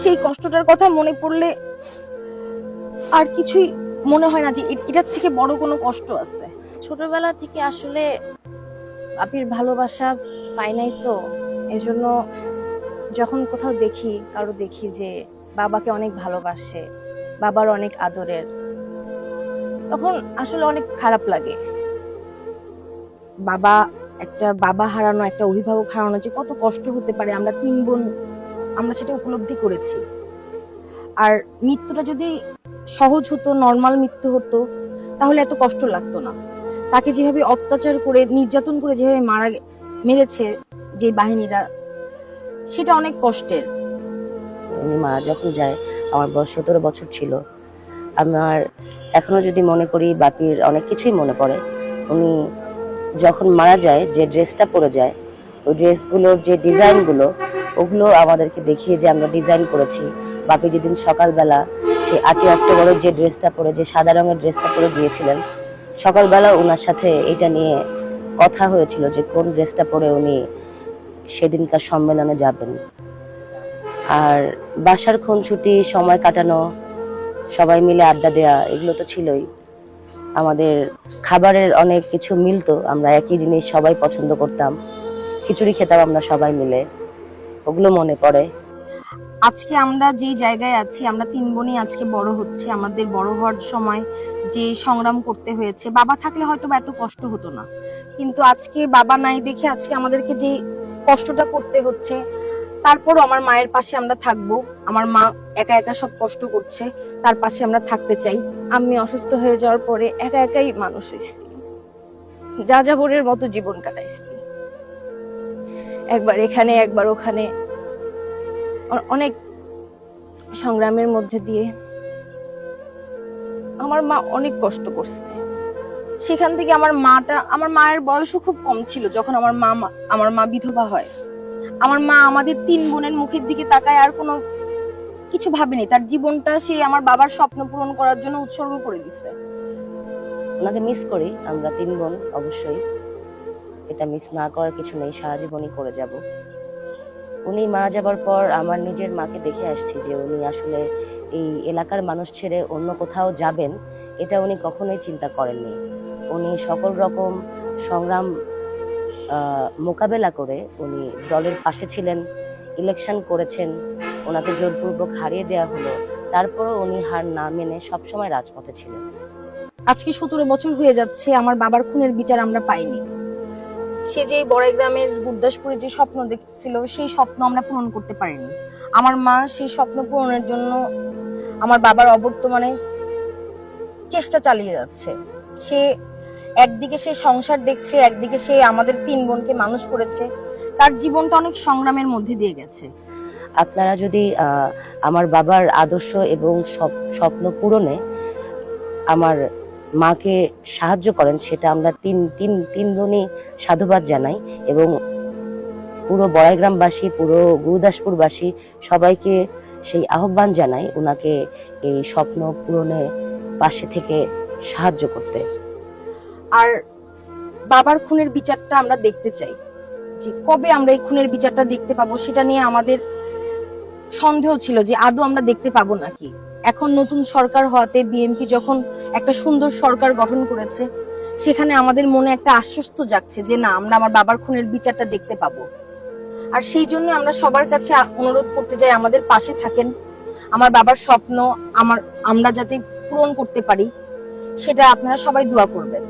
সেই কষ্টটার কথা মনে পড়লে আর কিছুই মনে হয় না যে এটার থেকে বড় কোনো কষ্ট আছে। ছোটবেলা থেকে আসলে বাপির ভালোবাসা পাই নাই তো, এজন্য যখন কোথাও দেখি কারো দেখি যে বাবাকে অনেক ভালোবাসে, বাবার অনেক আদরের, তখন আসলে অনেক খারাপ লাগে। বাবা হারানো, একটা অভিভাবক হারানো যে কত কষ্ট হতে পারে, আমরা 3 বোন আমরা সেটা উপলব্ধি করেছি। আর মৃত্যুটা যদি সহজ হতো, নর্মাল মৃত্যু হতো, তাহলে এত কষ্ট লাগতো না। তাকে যেভাবে অত্যাচার করে, নির্যাতন করে যেভাবে মেরেছে যে বাহিনীরা, সেটা অনেক কষ্টের। উনি মারা যখন যায় আমার বয়স 17 বছর ছিল। আমার এখনো যদি মনে করি বাপির অনেক কিছুই মনে পড়ে। উনি যখন মারা যায় যে ড্রেসটা পরে যায়, ওই ড্রেসগুলোর যে ডিজাইনগুলো, ওগুলো আমাদেরকে দেখিয়ে যে আমরা ডিজাইন করেছি। বাপি যেদিন সকালবেলা সেই 8ই অক্টোবরের যে ড্রেসটা পরে, যে সাদা রঙের ড্রেসটা পরে গিয়েছিলেন, সকালবেলা ওনার সাথে এটা নিয়ে কথা হয়েছিল যে কোন ড্রেসটা পরে উনি সেদিনকার সম্মেলনে যাবেন। আর বাসার খুনসুটি, সময় কাটানো, সবাই মিলে আড্ডা দেয়া, এগুলো তো ছিলই। আমাদের খাবারের অনেক কিছু মিলতো, আমরা একই জিনিস সবাই পছন্দ করতাম, খিচুড়ি খেতাম আমরা সবাই মিলে, ওগুলো মনে পড়ে। আজকে আমরা যে জায়গায় আছি, আমরা 3 বোনই আজকে বড় হচ্ছে। আমাদের বড় হওয়ার সময় যে সংগ্রাম করতে হয়েছে, বাবা থাকলে হয়তো বা এত কষ্ট হতো না, কিন্তু আজকে বাবা নাই দেখে আজকে আমাদেরকে যে কষ্টটা করতে হচ্ছে। তারপরও আমার মায়ের পাশে আমরা থাকবো। আমার মা একা একা সব কষ্ট করছে, তার পাশে আমরা থাকতে চাই। আমি অসুস্থ হয়ে যাওয়ার পরে একা একাই মানুষ হয়েছি, যা যাবরের মতো জীবন কাটাইছি, একবার এখানে একবার ওখানে, অনেক সংগ্রামের মধ্যে দিয়ে আমার মা অনেক কষ্ট করছে। সেখান থেকে আমার মায়ের বয়সও খুব কম ছিল যখন আমার মা বিধবা হয়। আমার মা আমাদের 3 বোনের মুখের দিকে তাকায় আর কোনো কিছু ভাবেনি, তার জীবনটা সে আমার বাবার স্বপ্ন পূরণ করার জন্য উৎসর্গ করে দিছে। ওনাকে মিস করি আমরা 3 বোন, অবশ্যই। এটা মিস না করার কিছু নেই, সারা জীবনই করে যাব। উনি মারা যাবার পর আমার নিজের মাকে দেখে আসছি যে উনি আসলে এই এলাকার মানুষ ছেড়ে অন্য কোথাও যাবেন, এটা উনি কখনোই চিন্তা করেননি। উনি সকল রকম সংগ্রাম মোকাবেলা করে উনি দলের পাশে ছিলেন, ইলেকশন করেছেন, ওনাকে জোরপূর্বক হারিয়ে দেওয়া হলো, তারপরও উনি হার না মেনে সবসময় রাজপথে ছিলেন। আজকে 17 বছর হয়ে যাচ্ছে আমার বাবার খুনের বিচার আমরা পাইনি। সে যে বড়াই গ্রামের গুরদাসপুরে যে স্বপ্ন দেখছিল, সেই স্বপ্ন আমরা পূরণ করতে পারিনি। আমার মা সেই স্বপ্ন পূরণের জন্য আমার বাবার অবর্তমানে চেষ্টা চালিয়ে যাচ্ছে। সে একদিকে সে সংসার দেখছে, একদিকে সে আমাদের 3 বোনকে মানুষ করেছে। তার জীবনটা অনেক সংগ্রামের মধ্যে দিয়ে গেছে। আপনারা যদি আমার বাবার আদর্শ এবং স্বপ্ন পূরণে আমার মাকে সাহায্য করেন, সেটা আমরা তিন বোনই সাধুবাদ জানাই। এবং পুরো বড়াইগ্রামবাসী, পুরো গুরুদাসপুরবাসী সবাইকে সেই আহ্বান জানাই ওনাকে এই স্বপ্ন পূরণে পাশে থেকে সাহায্য করতে। আর বাবার খুনের বিচারটা আমরা দেখতে চাই, যে কবে আমরা এই খুনের বিচারটা দেখতে পাবো সেটা নিয়ে আমাদের সন্দেহ ছিল যে আদৌ আমরা দেখতে পাবো নাকি। এখন নতুন সরকার হওয়াতে, বিএনপি যখন একটা সুন্দর সরকার গঠন করেছে, সেখানে আমাদের মনে একটা আশ্বস্ত জাগছে যে না, আমরা আমার বাবার খুনের বিচারটা দেখতে পাবো। আর সেই জন্য আমরা সবার কাছে অনুরোধ করতে যাই, আমাদের পাশে থাকেন। আমার বাবার স্বপ্ন আমরা যাতে পূরণ করতে পারি, সেটা আপনারা সবাই দোয়া করবেন।